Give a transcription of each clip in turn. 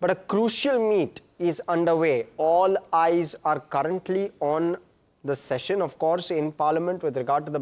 But a crucial meet is underway. All eyes are currently on the session, of course, in Parliament with regard to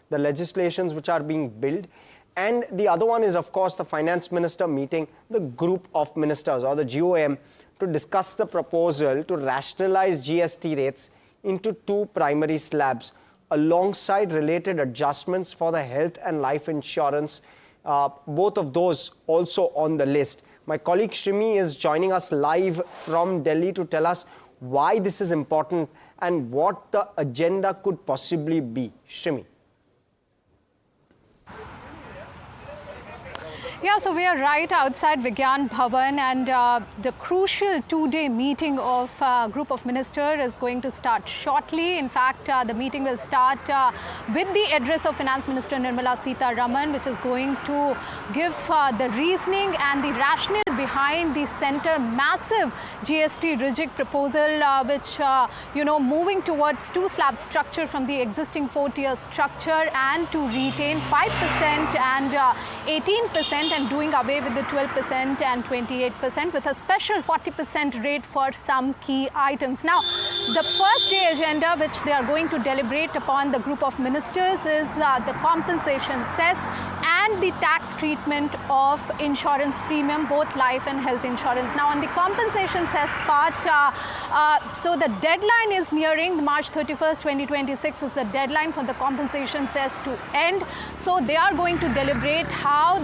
the legislations which are being billed. And the other one is, of course, the Finance Minister meeting the group of ministers or the GOM to discuss the proposal to rationalize GST rates into two primary slabs alongside related adjustments for the health and life insurance. Both of those also on the list. My colleague Shrimi is joining us live from Delhi to tell us why this is important and what the agenda could possibly be. Shrimi. Yeah, so we are right outside Vigyan Bhavan, and the crucial two-day meeting of a group of ministers is going to start shortly. In fact, the meeting will start with the address of Finance Minister Nirmala Sitharaman, which is going to give the reasoning and the rationale behind the centre massive GST rejig proposal, which, moving towards two-slab structure from the existing four-tier structure and to retain 5% and 18%. And doing away with the 12% and 28% with a special 40% rate for some key items. Now, the first day agenda which they are going to deliberate upon the group of ministers is the compensation cess and the tax treatment of insurance premium, both life and health insurance. Now, on the compensation cess part, so the deadline is nearing. March 31st, 2026 is the deadline for the compensation cess to end. So they are going to deliberate how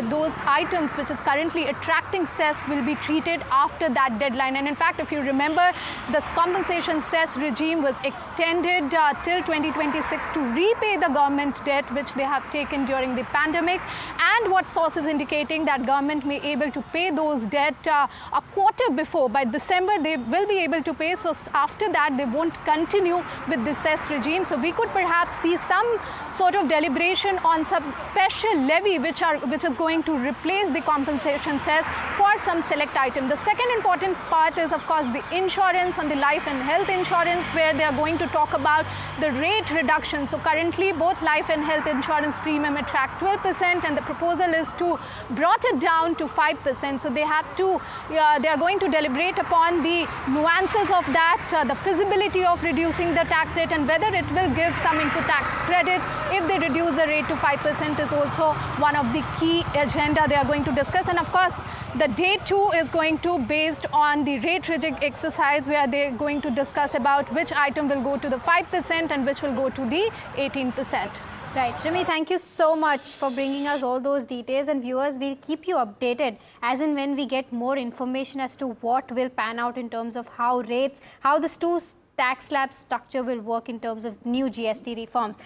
those items which is currently attracting cess will be treated after that deadline. And in fact, if you remember, the compensation cess regime was extended till 2026 to repay the government debt which they have taken during the pandemic. And what sources indicating that government may able to pay those debt a quarter before. By December, they will be able to pay. So after that, they won't continue with the cess regime. So we could perhaps see some sort of deliberation on some special levy which is going to replace the compensation cess for some select item. The second important part is, of course, the insurance on the life and health insurance, where they are going to talk about the rate reduction. So currently, both life and health insurance premium attract 12%, and the proposal is to brought it down to 5%. So they are going to deliberate upon the nuances of that, the feasibility of reducing the tax rate, and whether it will give some input tax credit if they reduce the rate to 5% is also one of the key agenda they are going to discuss. And of course, the day 2 is going to based on the rate rejig exercise, where they're going to discuss about which item will go to the 5% and which will go to the 18%. Right. Shrimi, thank you so much for bringing us all those details, and viewers, we'll keep you updated as and when we get more information as to what will pan out in terms of how this two tax slab structure will work in terms of new GST reforms.